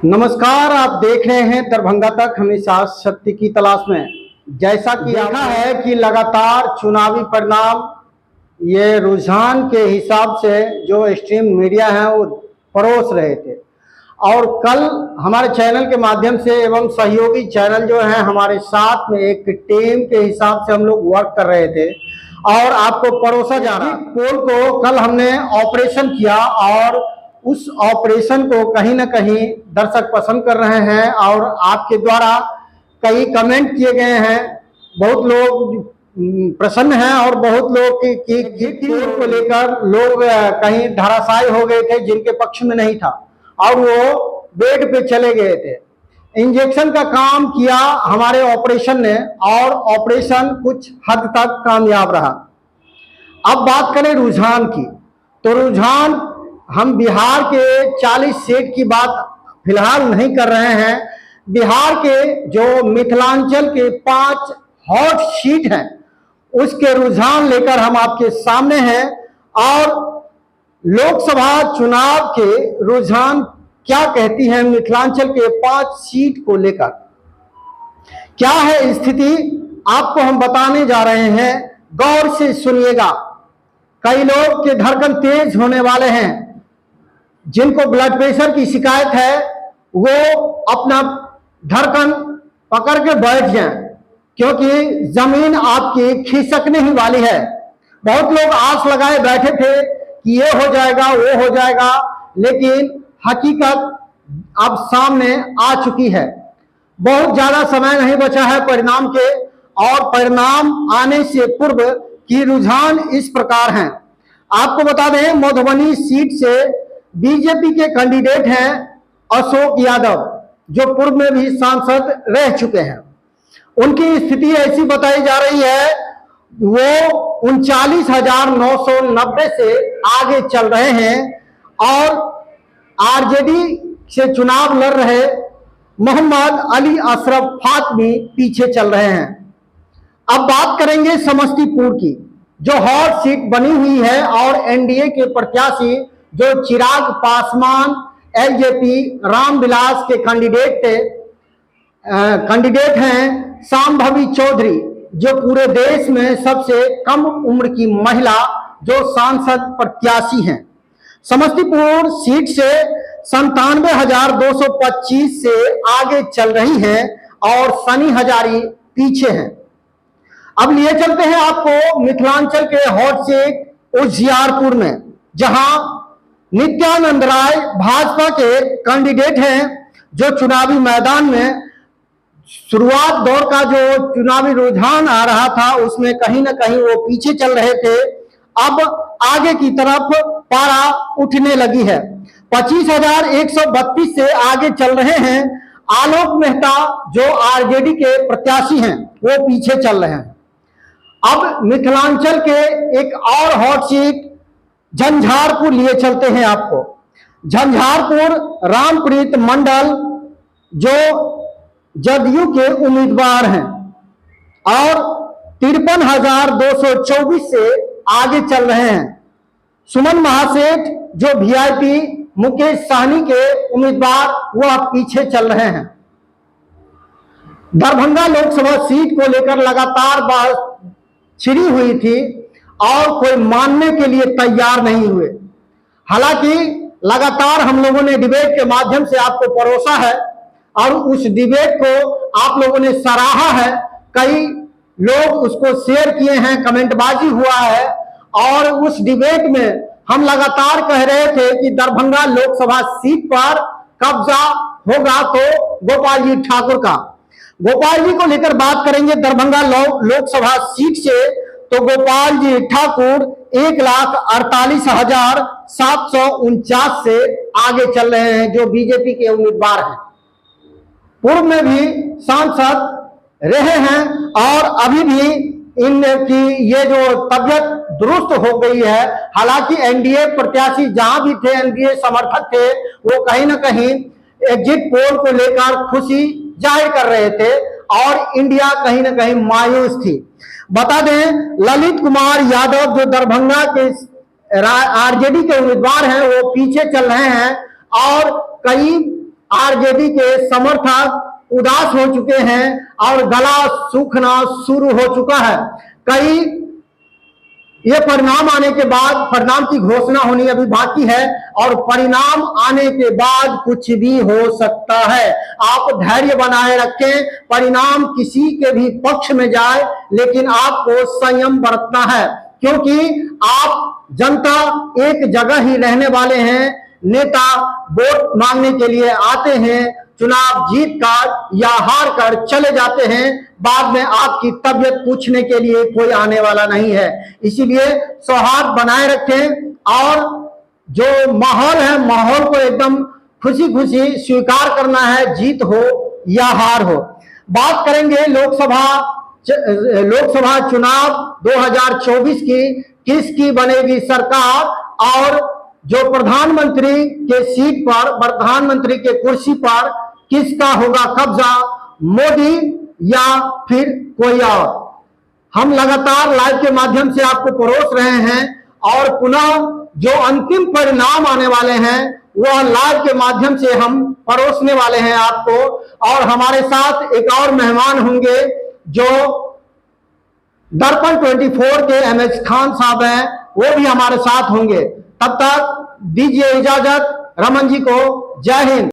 नमस्कार, आप देख रहे हैं दरभंगा तक, हमेशा सत्य की तलाश में। जैसा कि देखा है कि लगातार चुनावी परिणाम ये रुझान के हिसाब से जो स्ट्रीम मीडिया है वो परोस रहे थे, और कल हमारे चैनल के माध्यम से एवं सहयोगी चैनल जो है हमारे साथ में एक टीम के हिसाब से हम लोग वर्क कर रहे थे और आपको परोसा जा रहा पोल को कल हमने ऑपरेशन किया, और उस ऑपरेशन को कहीं ना कहीं दर्शक पसंद कर रहे हैं और आपके द्वारा कई कमेंट किए गए हैं। बहुत लोग प्रसन्न हैं और बहुत लोग की पोल को लेकर लोग कहीं धराशायी हो गए थे जिनके पक्ष में नहीं था और वो बेड पे चले गए थे। इंजेक्शन का काम किया हमारे ऑपरेशन ने और ऑपरेशन कुछ हद तक कामयाब रहा। अब बात करें रुझान की, तो रुझान हम बिहार के 40 सीट की बात फिलहाल नहीं कर रहे हैं। बिहार के जो मिथिलांचल के 5 हॉट सीट हैं उसके रुझान लेकर हम आपके सामने हैं, और लोकसभा चुनाव के रुझान क्या कहती है मिथिलांचल के 5 सीट को लेकर, क्या है स्थिति, आपको हम बताने जा रहे हैं। गौर से सुनिएगा। कई लोग के धड़कन तेज होने वाले हैं, जिनको ब्लड प्रेशर की शिकायत है वो अपना धड़कन पकड़ के बैठ जाएं, क्योंकि जमीन आपकी खिसकने ही वाली है। बहुत लोग आस लगाए बैठे थे कि ये हो जाएगा वो हो जाएगा, लेकिन हकीकत अब सामने आ चुकी है। बहुत ज्यादा समय नहीं बचा है परिणाम के, और परिणाम आने से पूर्व की रुझान इस प्रकार हैं। आपको बता दें, मधुबनी सीट से बीजेपी के कैंडिडेट हैं अशोक यादव, जो पूर्व में भी सांसद रह चुके हैं। उनकी स्थिति ऐसी बताई जा रही है, वो 39,990 से आगे चल रहे हैं, और आरजेडी से चुनाव लड़ रहे मोहम्मद अली अशरफ फातमी पीछे चल रहे हैं। अब बात करेंगे समस्तीपुर की, जो हॉट सीट बनी हुई है, और एनडीए के प्रत्याशी जो चिराग पासवान एलजेपी रामविलास के कैंडिडेट हैं शांभवी चौधरी, जो पूरे देश में सबसे कम उम्र की महिला जो सांसद प्रत्याशी हैं। समस्तीपुर सीट से 97,225 से आगे चल रही हैं और सनी हजारी पीछे हैं। अब लिए चलते हैं आपको मिथिलांचल के हॉट सीट उजियारपुर में, जहां नित्यानंद राय भाजपा के कैंडिडेट हैं, जो चुनावी मैदान में शुरुआत दौर का जो चुनावी रुझान आ रहा था उसमें कहीं ना कहीं वो पीछे चल रहे थे। अब आगे की तरफ पारा उठने लगी है। 25,132 से आगे चल रहे हैं। आलोक मेहता जो आरजेडी के प्रत्याशी हैं वो पीछे चल रहे हैं। अब मिथिलांचल के एक और हॉट सीट झंझारपुर लिए चलते हैं आपको। झंझारपुर रामप्रीत मंडल जो जदयू के उम्मीदवार हैं और 53,224 से आगे चल रहे हैं। सुमन महासेठ जो वीआईपी मुकेश सहनी के उम्मीदवार वह पीछे चल रहे हैं। दरभंगा लोकसभा सीट को लेकर लगातार बात छिड़ी हुई थी और कोई मानने के लिए तैयार नहीं हुए। हालांकि लगातार हम लोगों ने डिबेट के माध्यम से आपको परोसा है और उस डिबेट को आप लोगों ने सराहा है। कई लोग उसको शेयर किए हैं, कमेंटबाजी हुआ है, और उस डिबेट में हम लगातार कह रहे थे कि दरभंगा लोकसभा सीट पर कब्जा होगा तो गोपाल जी ठाकुर का। गोपाल जी को लेकर बात करेंगे दरभंगा लोकसभा सीट से, तो गोपाल जी ठाकुर 1,48,749 से आगे चल रहे हैं, जो बीजेपी के उम्मीदवार हैं। पूर्व में भी सांसद रहे हैं और अभी भी इनकी ये जो तबियत दुरुस्त हो गई है। हालांकि एनडीए प्रत्याशी जहां भी थे, एनडीए समर्थक थे, वो कहीं ना कहीं एग्जिट पोल को लेकर खुशी जाहिर कर रहे थे और इंडिया कहीं ना कहीं मायूस थी। बता दें, ललित कुमार यादव जो दरभंगा के आरजेडी के उम्मीदवार हैं वो पीछे चल रहे हैं, और कई आरजेडी के समर्थक उदास हो चुके हैं और गला सूखना शुरू हो चुका है। कई ये परिणाम आने के बाद, परिणाम की घोषणा होनी अभी बाकी है और परिणाम आने के बाद कुछ भी हो सकता है। आप धैर्य बनाए रखें, परिणाम किसी के भी पक्ष में जाए लेकिन आपको संयम बरतना है, क्योंकि आप जनता एक जगह ही रहने वाले हैं। नेता वोट मांगने के लिए आते हैं, चुनाव जीत कर या हार कर चले जाते हैं, बाद में आपकी तबीयत पूछने के लिए कोई आने वाला नहीं है। इसीलिए सौहार्द बनाए रखें और जो माहौल है, माहौल को एकदम खुशी खुशी स्वीकार करना है, जीत हो या हार हो। बात करेंगे लोकसभा चुनाव 2024 की, किसकी बनेगी सरकार और जो प्रधानमंत्री के सीट पर, प्रधानमंत्री के कुर्सी पर किसका होगा कब्जा, मोदी या फिर कोई और। हम लगातार लाइव के माध्यम से आपको परोस रहे हैं और पुनः जो अंतिम परिणाम आने वाले हैं वह लाइव के माध्यम से हम परोसने वाले हैं आपको। और हमारे साथ एक और मेहमान होंगे जो दर्पण 24 के एमएच खान साहब हैं, वो भी हमारे साथ होंगे। तब तक दीजिए इजाजत, रमन जी को जय हिंद।